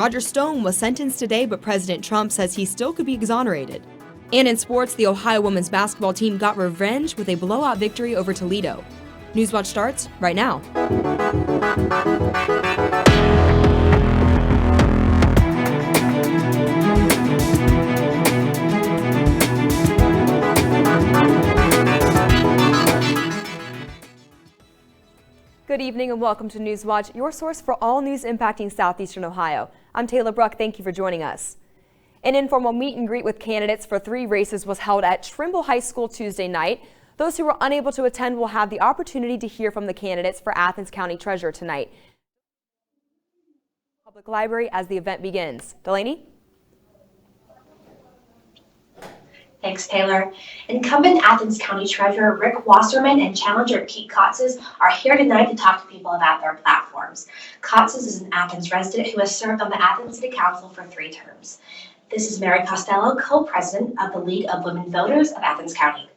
Roger Stone was sentenced today, but President Trump says he still could be exonerated. And in sports, the Ohio women's basketball team got revenge with a blowout victory over Toledo. Newswatch starts right now. Good evening and welcome to Newswatch, your source for all news impacting southeastern Ohio. I'm Taylor Bruck. Thank you for joining us. An informal meet and greet with candidates for 3 races was held at Trimble High School Tuesday night. Those who were unable to attend will have the opportunity to hear from the candidates for Athens County Treasurer tonight. Public Library as the event begins. Delaney? Thanks, Taylor. Incumbent Athens County Treasurer Rick Wasserman and challenger Pete Kotzes are here tonight to talk to people about their platforms. Kotzes is an Athens resident who has served on the Athens City Council for 3 terms. This is Mary Costello, co-president of the League of Women Voters of Athens County.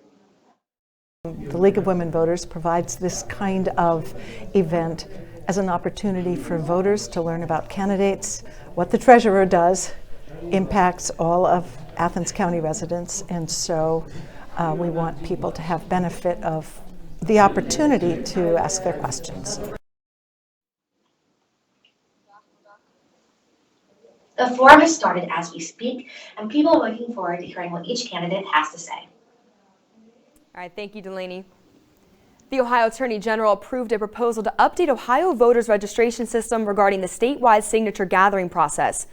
The League of Women Voters provides this kind of event as an opportunity for voters to learn about candidates. What the treasurer does impacts all of Athens County residents, and so we want people to have benefit of the opportunity to ask their questions. The forum has started as we speak, and people are looking forward to hearing what each candidate has to say. All right, thank you, Delaney. The Ohio Attorney General approved a proposal to update Ohio voters' registration system regarding the statewide signature gathering process.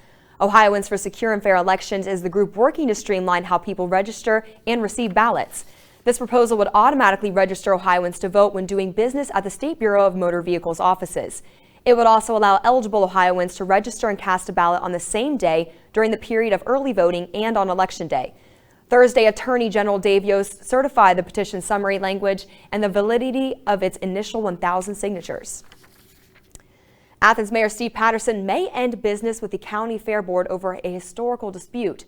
Ohioans for Secure and Fair Elections is the group working to streamline how people register and receive ballots. This proposal would automatically register Ohioans to vote when doing business at the State Bureau of Motor Vehicles offices. It would also allow eligible Ohioans to register and cast a ballot on the same day during the period of early voting and on Election Day. Thursday, Attorney General Dave Yost certified the petition summary language and the validity of its initial 1,000 signatures. Athens Mayor Steve Patterson may end business with the County Fair Board over a historical dispute.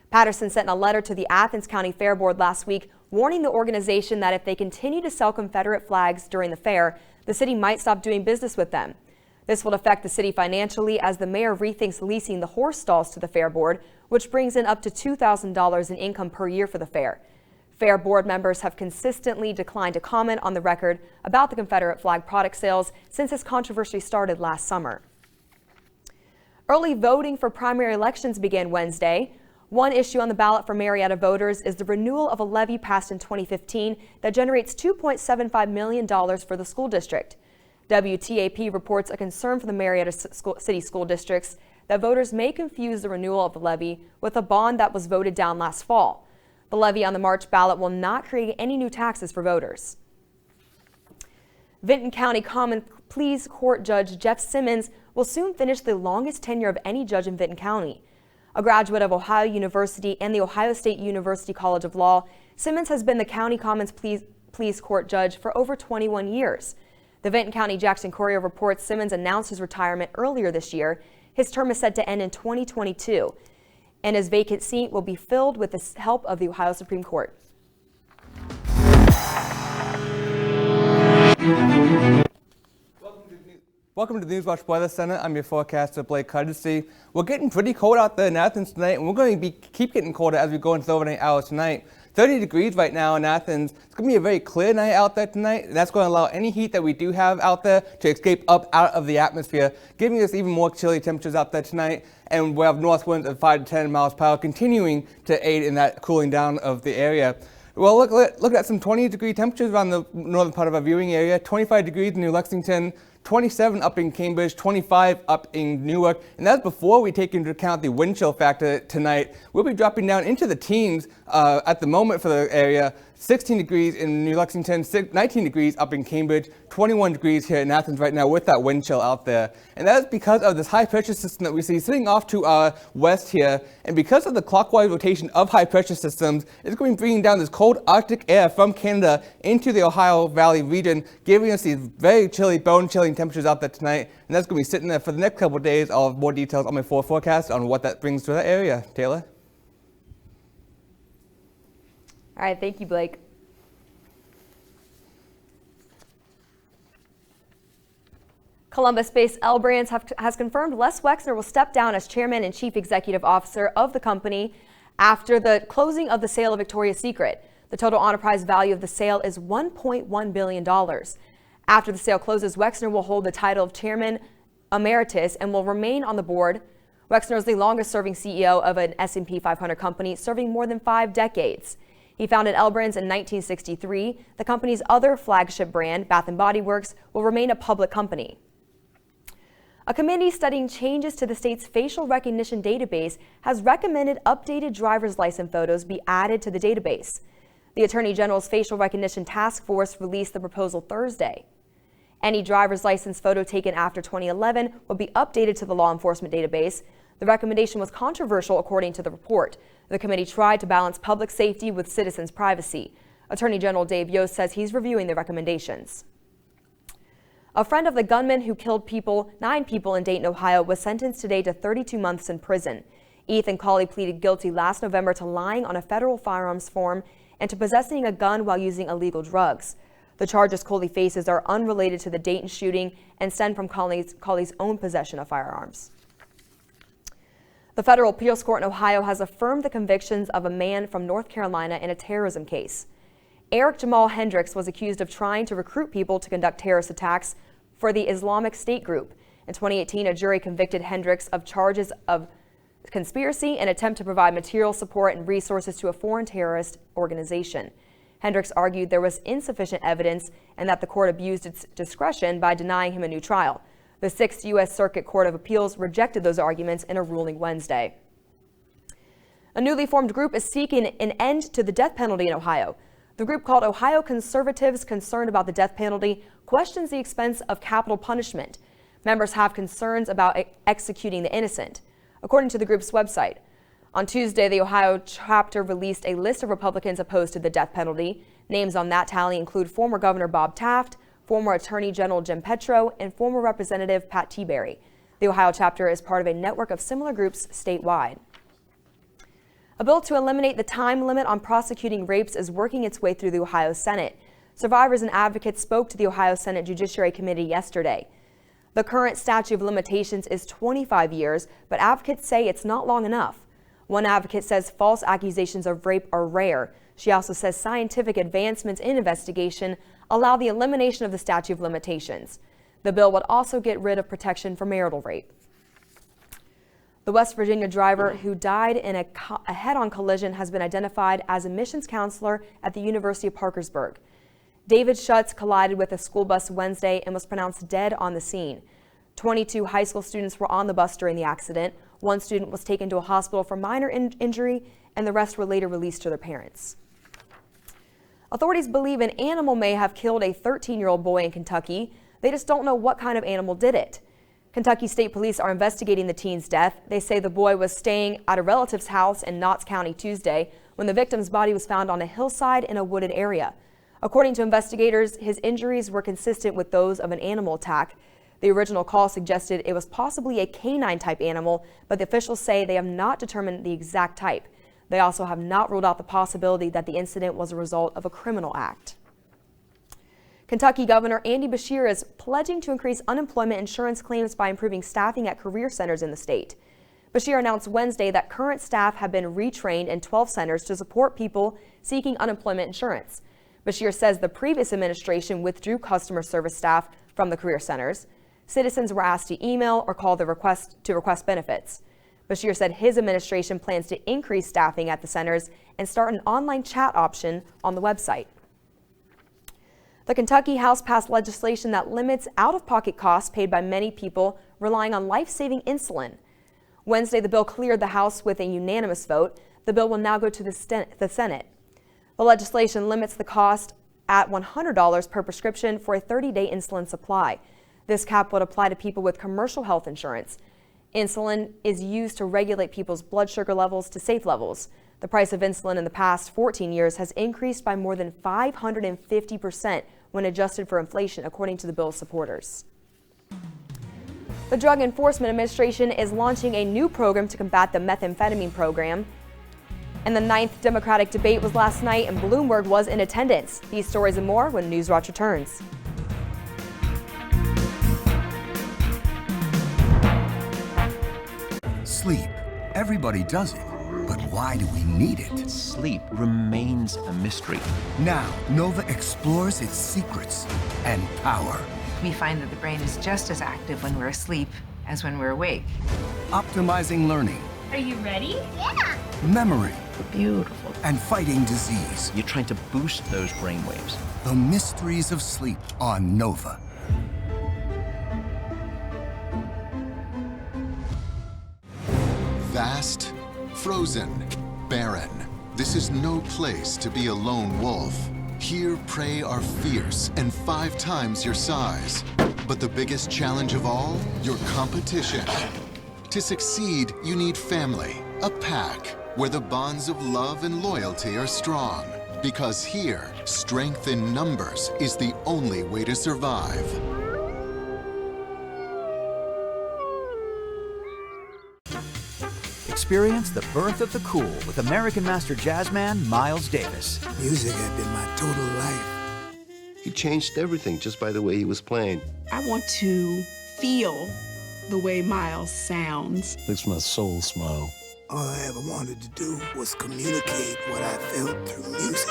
Patterson sent a letter to the Athens County Fair Board last week warning the organization that if they continue to sell Confederate flags during the fair, the city might stop doing business with them. This will affect the city financially as the mayor rethinks leasing the horse stalls to the Fair Board, which brings in up to $2,000 in income per year for the fair. Fair Board members have consistently declined to comment on the record about the Confederate flag product sales since this controversy started last summer. Early voting for primary elections began Wednesday. One issue on the ballot for Marietta voters is the renewal of a levy passed in 2015 that generates $2.75 million for the school district. WTAP reports a concern for the Marietta City School Districts that voters may confuse the renewal of the levy with a bond that was voted down last fall. The levy on the March ballot will not create any new taxes for voters. Vinton County Common Pleas Court Judge Jeff Simmons will soon finish the longest tenure of any judge in Vinton County. A graduate of Ohio University and the Ohio State University College of Law, Simmons has been the County Commons Pleas Court Judge for over 21 years. The Vinton County Jackson Courier reports Simmons announced his retirement earlier this year. His term is set to end in 2022, and his vacant seat will be filled with the help of the Ohio Supreme Court. Welcome to the Newswatch Weather Center. I'm your forecaster, Blake Cuddicy. We're getting pretty cold out there in Athens tonight, and we're going to keep getting colder as we go into the overnight hours tonight. 30 degrees right now in Athens. It's going to be a very clear night out there tonight, and that's going to allow any heat that we do have out there to escape up out of the atmosphere, giving us even more chilly temperatures out there tonight. And we'll have north winds at 5 to 10 miles per hour, continuing to aid in that cooling down of the area. Well, look at some 20-degree temperatures around the northern part of our viewing area. 25 degrees in New Lexington, 27 up in Cambridge, 25 up in Newark, and that's before we take into account the wind chill factor tonight. We'll be dropping down into the teens at the moment for the area. 16 degrees in New Lexington, 19 degrees up in Cambridge, 21 degrees here in Athens right now with that wind chill out there. And that is because of this high pressure system that we see sitting off to our west here. And because of the clockwise rotation of high pressure systems, it's going to be bringing down this cold Arctic air from Canada into the Ohio Valley region, giving us these very chilly, bone-chilling temperatures out there tonight. And that's going to be sitting there for the next couple of days. I'll have more details on my forecast on what that brings to that area. Taylor? All right, thank you, Blake. Columbus-based L Brands has confirmed Les Wexner will step down as chairman and chief executive officer of the company after the closing of the sale of Victoria's Secret. The total enterprise value of the sale is $1.1 billion. After the sale closes, Wexner will hold the title of chairman emeritus and will remain on the board. Wexner is the longest-serving CEO of an S&P 500 company, serving more than 5 decades. He founded L Brands in 1963. The company's other flagship brand, Bath & Body Works, will remain a public company. A committee studying changes to the state's facial recognition database has recommended updated driver's license photos be added to the database. The Attorney General's Facial Recognition Task Force released the proposal Thursday. Any driver's license photo taken after 2011 will be updated to the law enforcement database. The recommendation was controversial, according to the report. The committee tried to balance public safety with citizens' privacy. Attorney General Dave Yost says he's reviewing the recommendations. A friend of the gunman who killed 9 people in Dayton, Ohio, was sentenced today to 32 months in prison. Ethan Cawley pleaded guilty last November to lying on a federal firearms form and to possessing a gun while using illegal drugs. The charges Cawley faces are unrelated to the Dayton shooting and stem from Cawley's own possession of firearms. The federal appeals court in Ohio has affirmed the convictions of a man from North Carolina in a terrorism case. Eric Jamal Hendricks was accused of trying to recruit people to conduct terrorist attacks for the Islamic State group. In 2018, a jury convicted Hendricks of charges of conspiracy and attempt to provide material support and resources to a foreign terrorist organization. Hendricks argued there was insufficient evidence and that the court abused its discretion by denying him a new trial. The 6th U.S. Circuit Court of Appeals rejected those arguments in a ruling Wednesday. A newly formed group is seeking an end to the death penalty in Ohio. The group, called Ohio Conservatives Concerned About the Death Penalty, questions the expense of capital punishment. Members have concerns about executing the innocent. According to the group's website, on Tuesday, the Ohio chapter released a list of Republicans opposed to the death penalty. Names on that tally include former Governor Bob Taft, former Attorney General Jim Petro, and former Representative Pat Tiberi. The Ohio chapter is part of a network of similar groups statewide. A bill to eliminate the time limit on prosecuting rapes is working its way through the Ohio Senate. Survivors and advocates spoke to the Ohio Senate Judiciary Committee yesterday. The current statute of limitations is 25 years, but advocates say it's not long enough. One advocate says false accusations of rape are rare. She also says scientific advancements in investigation allow the elimination of the statute of limitations. The bill would also get rid of protection for marital rape. The West Virginia driver who died in a head-on collision has been identified as a missions counselor at the University of Parkersburg. David Schutz collided with a school bus Wednesday and was pronounced dead on the scene. 22 high school students were on the bus during the accident. One student was taken to a hospital for minor injury, and the rest were later released to their parents. Authorities believe an animal may have killed a 13-year-old boy in Kentucky. They just don't know what kind of animal did it. Kentucky State Police are investigating the teen's death. They say the boy was staying at a relative's house in Knotts County Tuesday when the victim's body was found on a hillside in a wooded area. According to investigators, his injuries were consistent with those of an animal attack. The original call suggested it was possibly a canine-type animal, but the officials say they have not determined the exact type. They also have not ruled out the possibility that the incident was a result of a criminal act. Kentucky Governor Andy Beshear is pledging to increase unemployment insurance claims by improving staffing at career centers in the state. Beshear announced Wednesday that current staff have been retrained in 12 centers to support people seeking unemployment insurance. Beshear says the previous administration withdrew customer service staff from the career centers. Citizens were asked to email or call to request benefits. Beshear said his administration plans to increase staffing at the centers and start an online chat option on the website. The Kentucky House passed legislation that limits out-of-pocket costs paid by many people relying on life-saving insulin. Wednesday, the bill cleared the House with a unanimous vote. The bill will now go to the Senate. The legislation limits the cost at $100 per prescription for a 30-day insulin supply. This cap would apply to people with commercial health insurance. Insulin is used to regulate people's blood sugar levels to safe levels. The price of insulin in the past 14 years has increased by more than 550% when adjusted for inflation, according to the bill's supporters. The Drug Enforcement Administration is launching a new program to combat the methamphetamine program. And the 9th Democratic debate was last night, and Bloomberg was in attendance. These stories and more when Newswatch returns. Sleep. Everybody does it. But why do we need it? Sleep remains a mystery. Now, Nova explores its secrets and power. We find that the brain is just as active when we're asleep as when we're awake. Optimizing learning. Are you ready? Yeah! Memory. Beautiful. And fighting disease. You're trying to boost those brain waves. The mysteries of sleep on Nova. Vast, frozen, barren. This is no place to be a lone wolf. Here, prey are fierce and 5 times your size. But the biggest challenge of all, your competition. To succeed, you need family, a pack, where the bonds of love and loyalty are strong. Because here, strength in numbers is the only way to survive. Experience the birth of the cool with American Master Jazzman Miles Davis. Music had been my total life. He changed everything just by the way he was playing. I want to feel the way Miles sounds. Makes my soul smile. All I ever wanted to do was communicate what I felt through music.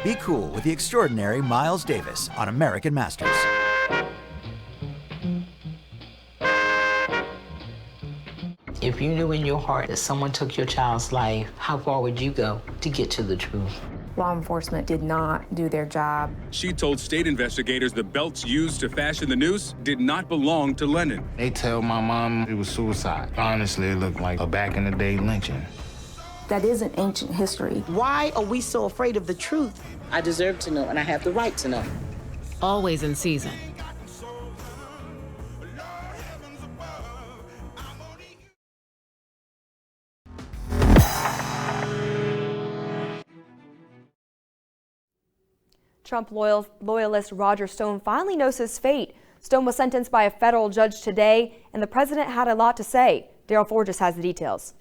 Be cool with the extraordinary Miles Davis on American Masters. If you knew in your heart that someone took your child's life, how far would you go to get to the truth? Law enforcement did not do their job. She told state investigators the belts used to fashion the noose did not belong to Lennon. They tell my mom it was suicide. Honestly, it looked like a back-in-the-day lynching. That isn't ancient history. Why are we so afraid of the truth? I deserve to know, and I have the right to know. Always in season. Trump loyalist Roger Stone finally knows his fate. Stone was sentenced by a federal judge today, and the president had a lot to say. Daryl Forges has the details.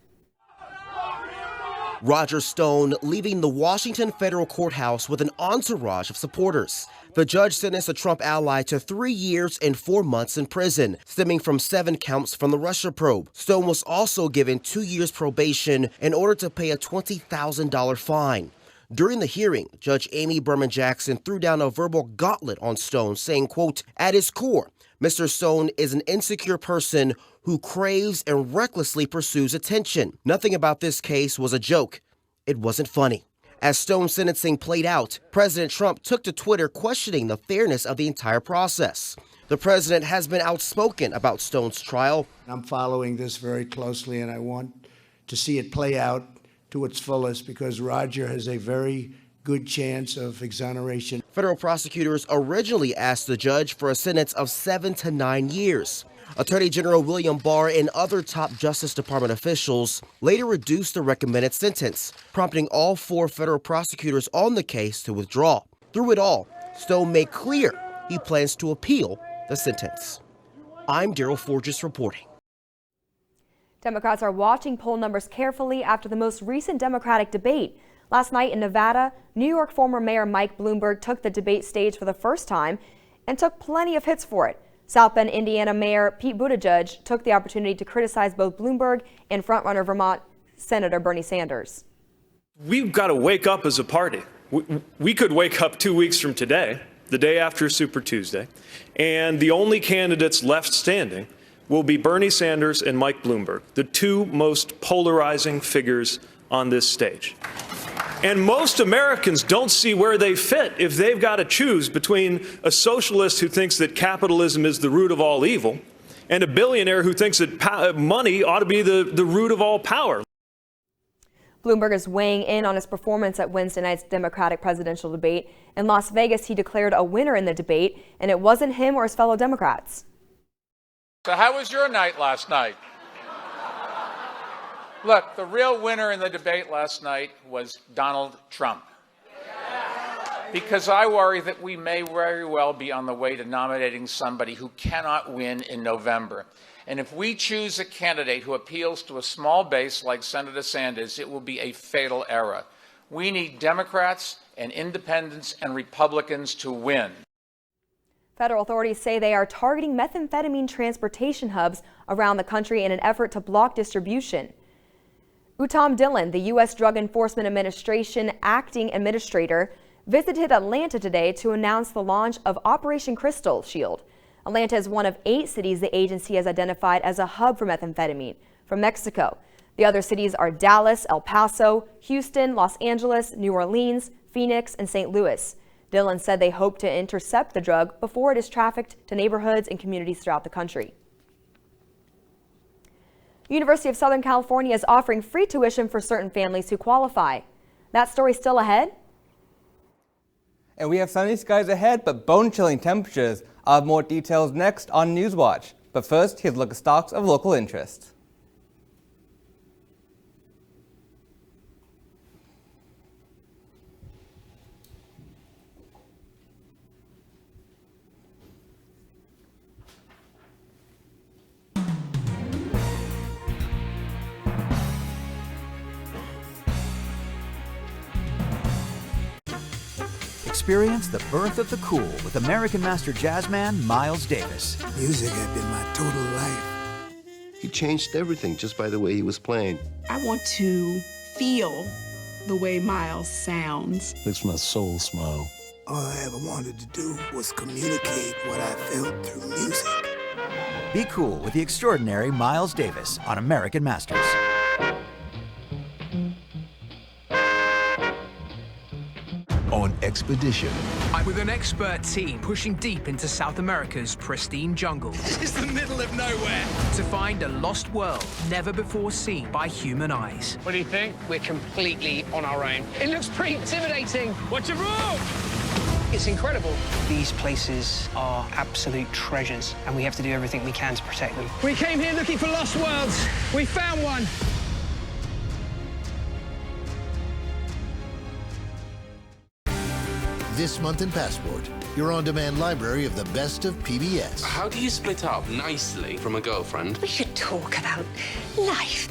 Roger Stone leaving the Washington federal courthouse with an entourage of supporters. The judge sentenced a Trump ally to 3 years and 4 months in prison, stemming from 7 counts from the Russia probe. Stone was also given 2 years probation in order to pay a $20,000 fine. During the hearing, Judge Amy Berman Jackson threw down a verbal gauntlet on Stone, saying, quote, "At his core, Mr. Stone is an insecure person who craves and recklessly pursues attention. Nothing about this case was a joke. It wasn't funny." As Stone's sentencing played out, President Trump took to Twitter questioning the fairness of the entire process. The president has been outspoken about Stone's trial. I'm following this very closely, and I want to see it play out to its fullest because Roger has a very good chance of exoneration. Federal prosecutors originally asked the judge for a sentence of 7 to 9 years. Attorney General William Barr and other top Justice Department officials later reduced the recommended sentence, prompting all 4 federal prosecutors on the case to withdraw. Through it all, Stone made clear he plans to appeal the sentence. I'm Daryl Forges reporting. Democrats are watching poll numbers carefully after the most recent Democratic debate. Last night in Nevada, New York former Mayor Mike Bloomberg took the debate stage for the first time and took plenty of hits for it. South Bend, Indiana Mayor Pete Buttigieg took the opportunity to criticize both Bloomberg and frontrunner Vermont Senator Bernie Sanders. We've got to wake up as a party. We could wake up 2 weeks from today, the day after Super Tuesday, and the only candidates left standing will be Bernie Sanders and Mike Bloomberg, the 2 most polarizing figures on this stage. And most Americans don't see where they fit if they've got to choose between a socialist who thinks that capitalism is the root of all evil and a billionaire who thinks that money ought to be the root of all power. Bloomberg is weighing in on his performance at Wednesday night's Democratic presidential debate. In Las Vegas, he declared a winner in the debate, and it wasn't him or his fellow Democrats. So how was your night last night? Look, the real winner in the debate last night was Donald Trump. Because I worry that we may very well be on the way to nominating somebody who cannot win in November. And if we choose a candidate who appeals to a small base like Senator Sanders, it will be a fatal error. We need Democrats and independents and Republicans to win. Federal authorities say they are targeting methamphetamine transportation hubs around the country in an effort to block distribution. Uttam Dillon, the U.S. Drug Enforcement Administration acting administrator, visited Atlanta today to announce the launch of Operation Crystal Shield. Atlanta is one of 8 cities the agency has identified as a hub for methamphetamine from Mexico. The other cities are Dallas, El Paso, Houston, Los Angeles, New Orleans, Phoenix, and St. Louis. Dillon said they hope to intercept the drug before it is trafficked to neighborhoods and communities throughout the country. University of Southern California is offering free tuition for certain families who qualify. That story still ahead? And we have sunny skies ahead, but bone-chilling temperatures. I'll have more details next on Newswatch. But first, here's a look at stocks of local interest. Experience the birth of the cool with American Master Jazzman Miles Davis. Music had been my total life. He changed everything just by the way he was playing. I want to feel the way Miles sounds. Makes my soul smile. All I ever wanted to do was communicate what I felt through music. Be cool with the extraordinary Miles Davis on American Masters. On expedition. I'm with an expert team pushing deep into South America's pristine jungle. This is the middle of nowhere. To find a lost world never before seen by human eyes. What do you think? We're completely on our own. It looks pretty intimidating. What's your room? It's incredible. These places are absolute treasures, and we have to do everything we can to protect them. We came here looking for lost worlds. We found one. This month in Passport, your on-demand library of the best of PBS. How do you split up nicely from a girlfriend? We should talk about life.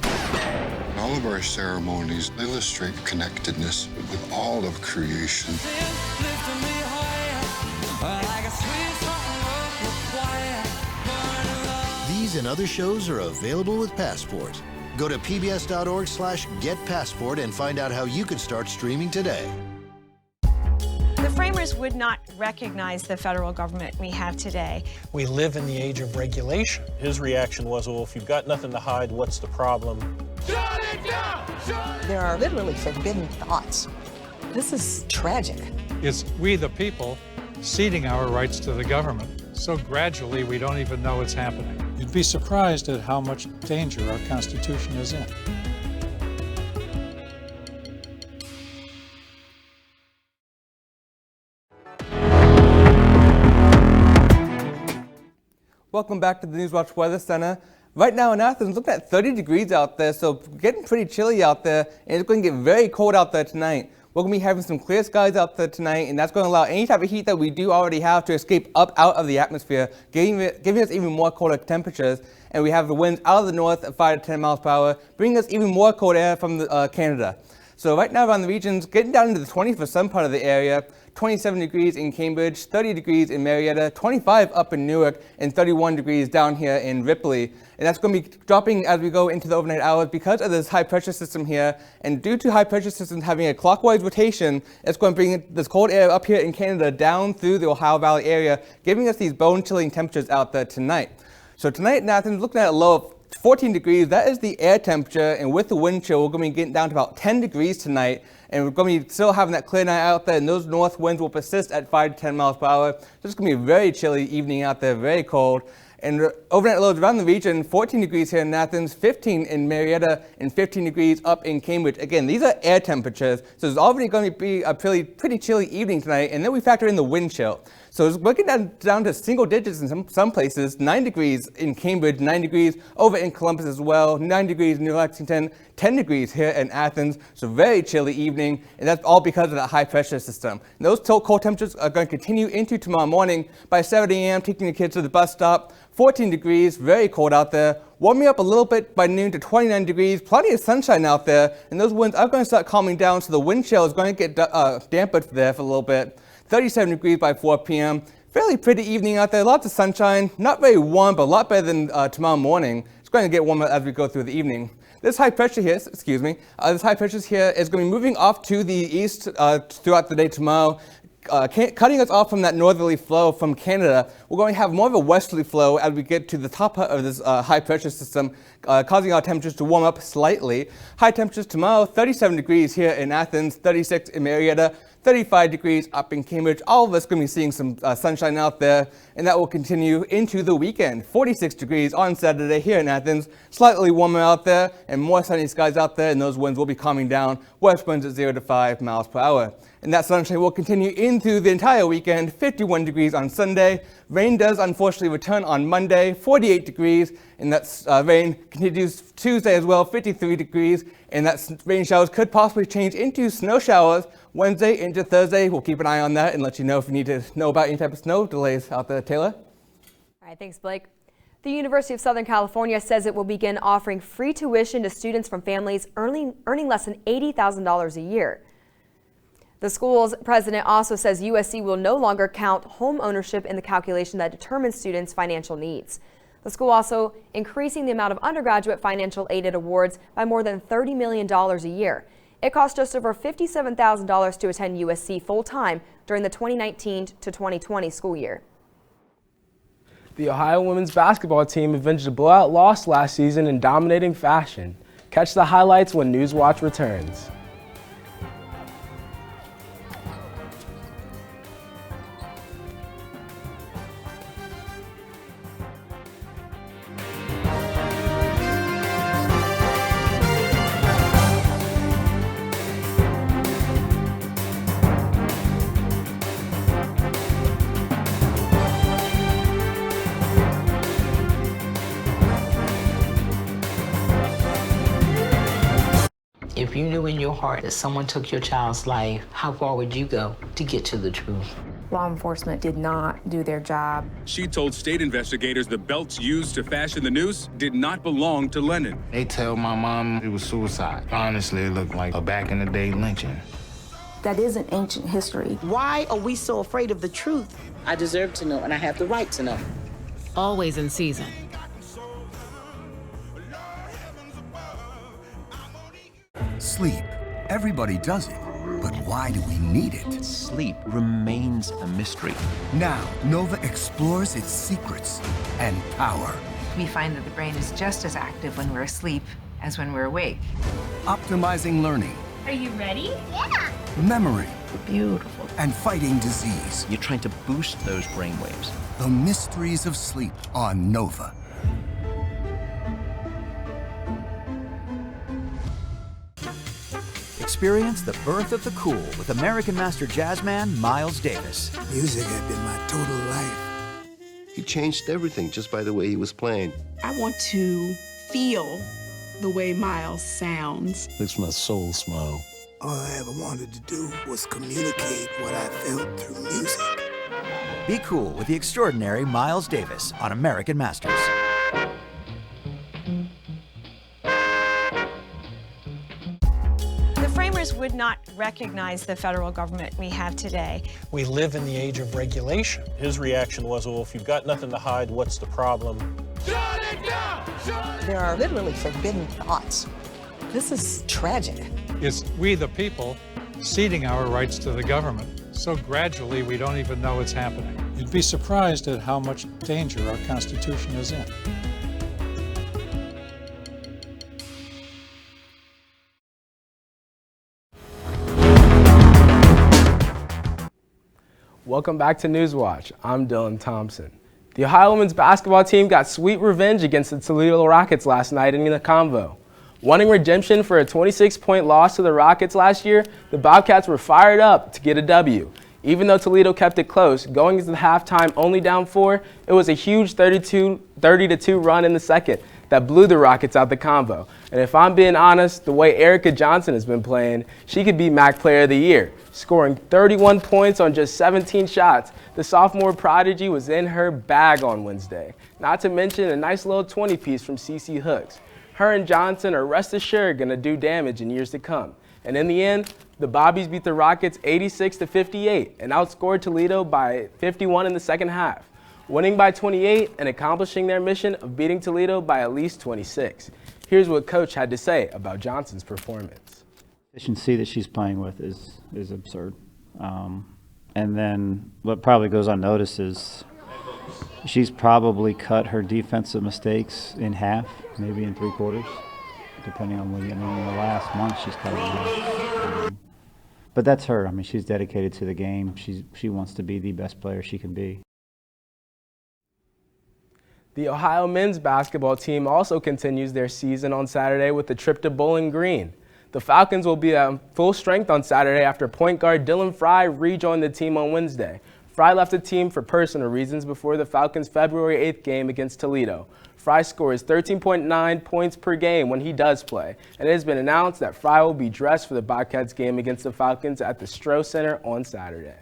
All of our ceremonies illustrate connectedness with all of creation. These and other shows are available with Passport. Go to pbs.org/getpassport and find out how you can start streaming today. The framers would not recognize the federal government we have today. We live in the age of regulation. His reaction was, well, if you've got nothing to hide, what's the problem? Shut it down! There are literally forbidden thoughts. This is tragic. It's we the people ceding our rights to the government. So gradually we don't even know it's happening. You'd be surprised at how much danger our Constitution is in. Welcome back to the Newswatch Weather Center. Right now in Athens, looking at 30 degrees out there, so getting pretty chilly out there, and it's going to get very cold out there tonight. We're going to be having some clear skies out there tonight, and that's going to allow any type of heat that we do already have to escape up out of the atmosphere, giving us even more colder temperatures. And we have the winds out of the north at 5 to 10 miles per hour, bringing us even more cold air from Canada. So right now around the regions, getting down into the 20s for some part of the area, 27 degrees in Cambridge, 30 degrees in Marietta, 25 up in Newark, and 31 degrees down here in Ripley. And that's going to be dropping as we go into the overnight hours because of this high pressure system here. And due to high pressure systems having a clockwise rotation, it's going to bring this cold air up here in Canada down through the Ohio Valley area, giving us these bone-chilling temperatures out there tonight. So tonight in Athens, looking at a low of 14 degrees, that is the air temperature, and with the wind chill, we're going to be getting down to about 10 degrees tonight, and we're going to be still having that clear night out there, and those north winds will persist at 5 to 10 miles per hour. So it's going to be a very chilly evening out there, very cold. And overnight lows around the region, 14 degrees here in Athens, 15 in Marietta, and 15 degrees up in Cambridge. Again, these are air temperatures, so it's already going to be a pretty chilly evening tonight, and then we factor in the wind chill. So it's working down to single digits in some places, 9 degrees in Cambridge, 9 degrees over in Columbus as well, 9 degrees in New Lexington, 10 degrees here in Athens. So very chilly evening, and that's all because of that high pressure system. And those cold temperatures are going to continue into tomorrow morning. By 7 a.m., taking the kids to the bus stop, 14 degrees, very cold out there. Warming up a little bit by noon to 29 degrees, plenty of sunshine out there, and those winds are going to start calming down, so the wind chill is going to get dampened there for a little bit. 37 degrees by 4 p.m., Fairly pretty evening out there, lots of sunshine, not very warm, but a lot better than tomorrow morning. It's going to get warmer as we go through the evening. This high pressure here, this high pressure here is going to be moving off to the east throughout the day tomorrow, cutting us off from that northerly flow from Canada. We're going to have more of a westerly flow as we get to the top of this high pressure system, causing our temperatures to warm up slightly. High temperatures tomorrow, 37 degrees here in Athens, 36 in Marietta, 35 degrees up in Cambridge. All of us going to be seeing some sunshine out there, and that will continue into the weekend. 46 degrees on Saturday here in Athens, slightly warmer out there, and more sunny skies out there, and those winds will be calming down. West winds at 0 to 5 miles per hour. And that sunshine will continue into the entire weekend. 51 degrees on Sunday. Rain does unfortunately return on Monday, 48 degrees, and that rain continues Tuesday as well, 53 degrees, and that rain showers could possibly change into snow showers Wednesday into Thursday. We'll keep an eye on that and let you know if you need to know about any type of snow delays out there. Taylor? All right, thanks, Blake. The University of Southern California says it will begin offering free tuition to students from families earning less than $80,000 a year. The school's president also says USC will no longer count home ownership in the calculation that determines students' financial needs. The school also increasing the amount of undergraduate financial aided awards by more than $30 million a year. It costs just over $57,000 to attend USC full-time during the 2019 to 2020 school year. The Ohio women's basketball team avenged a blowout loss last season in dominating fashion. Catch the highlights when Newswatch returns. If you knew in your heart that someone took your child's life, how far would you go to get to the truth? Law enforcement did not do their job. She told state investigators the belts used to fashion the noose did not belong to Lennon. They tell my mom it was suicide. Honestly, it looked like a back-in-the-day lynching. That isn't ancient history. Why are we so afraid of the truth? I deserve to know, and I have the right to know. Always in season. Sleep. Everybody does it. But why do we need it? Sleep remains a mystery. Now, Nova explores its secrets and power. We find that the brain is just as active when we're asleep as when we're awake. Optimizing learning. Are you ready? Yeah. Memory. Beautiful. And fighting disease. You're trying to boost those brainwaves. The mysteries of sleep on Nova. Experience the birth of the cool with American Master Jazzman Miles Davis. Music had been my total life. He changed everything just by the way he was playing. I want to feel the way Miles sounds. Makes my soul smile. All I ever wanted to do was communicate what I felt through music. Be cool with the extraordinary Miles Davis on American Masters. Would not recognize the federal government we have today. We live in the age of regulation. His reaction was, well, if you've got nothing to hide, what's the problem? Shut it down! There are literally forbidden thoughts. This is tragic. It's we the people ceding our rights to the government. So gradually we don't even know it's happening. You'd be surprised at how much danger our Constitution is in. Welcome back to Newswatch. I'm Dylan Thompson. The Ohio women's basketball team got sweet revenge against the Toledo Rockets last night in the Convo. Wanting redemption for a 26-point loss to the Rockets last year, the Bobcats were fired up to get a W. Even though Toledo kept it close, going into the halftime only down 4, it was a huge 30-2 run in the second that blew the Rockets out the Convo. And if I'm being honest, the way Erica Johnson has been playing, she could be MAC Player of the Year. Scoring 31 points on just 17 shots, the sophomore prodigy was in her bag on Wednesday. Not to mention a nice little 20-piece from CeCe Hooks. Her and Johnson are rest assured going to do damage in years to come. And in the end, The Bobbies beat the Rockets 86-58 and outscored Toledo by 51 in the second half, winning by 28 and accomplishing their mission of beating Toledo by at least 26. Here's what Coach had to say about Johnson's performance. The efficiency that she's playing with is absurd. And then what probably goes unnoticed is she's probably cut her defensive mistakes in half, maybe in 3/4, depending on when in the last month she's cut it in half. But that's her. I mean, she's dedicated to the game. She wants to be the best player she can be. The Ohio men's basketball team also continues their season on Saturday with a trip to Bowling Green. The Falcons will be at full strength on Saturday after point guard Dylan Fry rejoined the team on Wednesday. Fry left the team for personal reasons before the Falcons' February 8th game against Toledo. Fry scores 13.9 points per game when he does play, and it has been announced that Fry will be dressed for the Bobcats game against the Falcons at the Stroh Center on Saturday.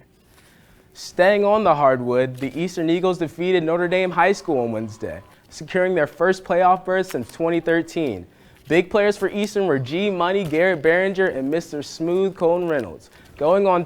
Staying on the hardwood, the Eastern Eagles defeated Notre Dame High School on Wednesday, securing their first playoff berth since 2013. Big players for Eastern were G Money, Garrett Behringer, and Mr. Smooth Colton Reynolds, going on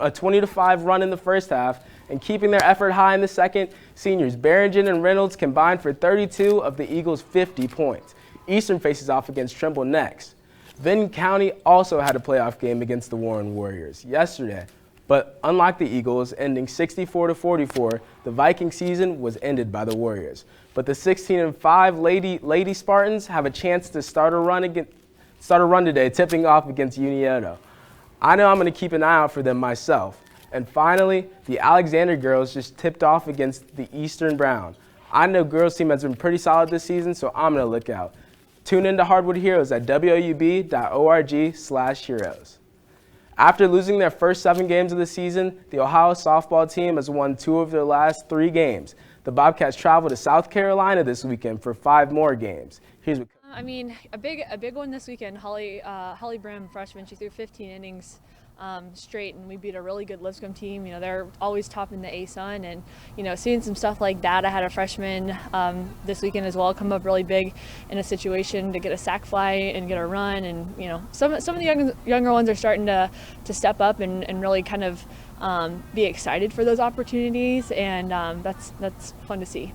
a 20-5 run in the first half and keeping their effort high in the second. Seniors Behringer and Reynolds combined for 32 of the Eagles' 50 points. Eastern faces off against Trimble next. Vinton County also had a playoff game against the Warren Warriors yesterday, but unlike the Eagles, ending 64-44, the Viking season was ended by the Warriors. But the 16-5 Lady Spartans have a chance to start a run today, tipping off against Unioto. I know I'm going to keep an eye out for them myself. And finally, the Alexander girls just tipped off against the Eastern Brown. I know girls team has been pretty solid this season, so I'm going to look out. Tune into Hardwood Heroes at woub.org/heroes. After losing their first 7 games of the season, the Ohio softball team has won 2 of their last 3 games. The Bobcats travel to South Carolina this weekend for 5 more games. Here's what. I mean, a big one this weekend. Holly Brim, freshman, she threw 15 innings straight, and we beat a really good Lipscomb team. You know, they're always top in the ASUN, and you know, seeing some stuff like that. I had a freshman this weekend as well come up really big in a situation to get a sac fly and get a run, and you know, some of the younger ones are starting to step up and really kind of be excited for those opportunities, and that's fun to see.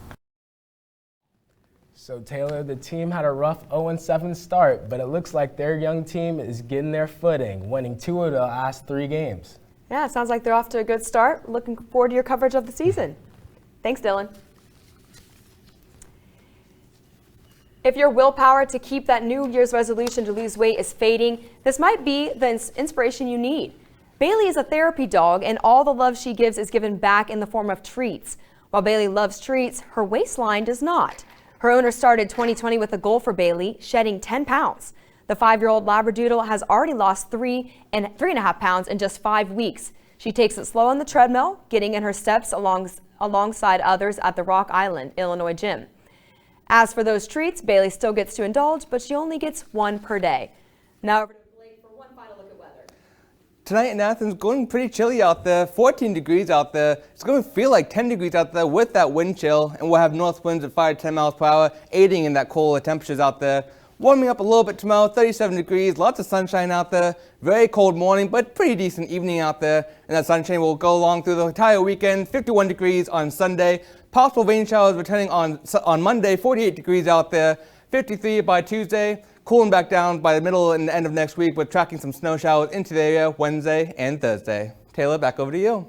So Taylor, the team had a rough 0-7 start, but it looks like their young team is getting their footing, winning 2 of the last 3 games. Yeah, it sounds like they're off to a good start. Looking forward to your coverage of the season. Thanks, Dylan. If your willpower to keep that New Year's resolution to lose weight is fading, this might be the inspiration you need. Bailey is a therapy dog, and all the love she gives is given back in the form of treats. While Bailey loves treats, her waistline does not. Her owner started 2020 with a goal for Bailey, shedding 10 pounds. The 5-year-old Labradoodle has already lost 3.5 pounds in just 5 weeks. She takes it slow on the treadmill, getting in her steps alongside others at the Rock Island, Illinois gym. As for those treats, Bailey still gets to indulge, but she only gets 1 per day. Now over to Blake for one final look at weather. Tonight in Athens, going pretty chilly out there, 14 degrees out there. It's going to feel like 10 degrees out there with that wind chill, and we'll have north winds at 5 to 10 miles per hour, aiding in that cooler temperatures out there. Warming up a little bit tomorrow, 37 degrees, lots of sunshine out there. Very cold morning, but pretty decent evening out there. And that sunshine will go along through the entire weekend, 51 degrees on Sunday. Possible rain showers returning on Monday, 48 degrees out there, 53 by Tuesday. Cooling back down by the middle and the end of next week, with tracking some snow showers into the area Wednesday and Thursday. Taylor, back over to you.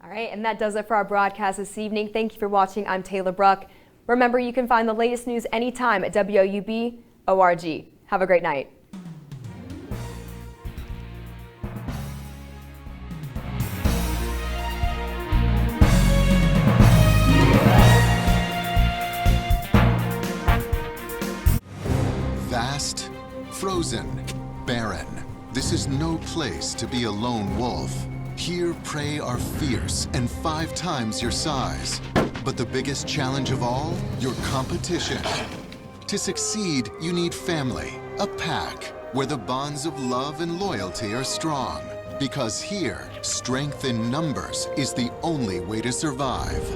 All right, and that does it for our broadcast this evening. Thank you for watching. I'm Taylor Bruck. Remember, you can find the latest news anytime at WOUB.org. Have a great night. Vast, frozen, barren. This is no place to be a lone wolf. Here, prey are fierce and 5 times your size. But the biggest challenge of all, your competition. To succeed, you need family, a pack, where the bonds of love and loyalty are strong. Because here, strength in numbers is the only way to survive.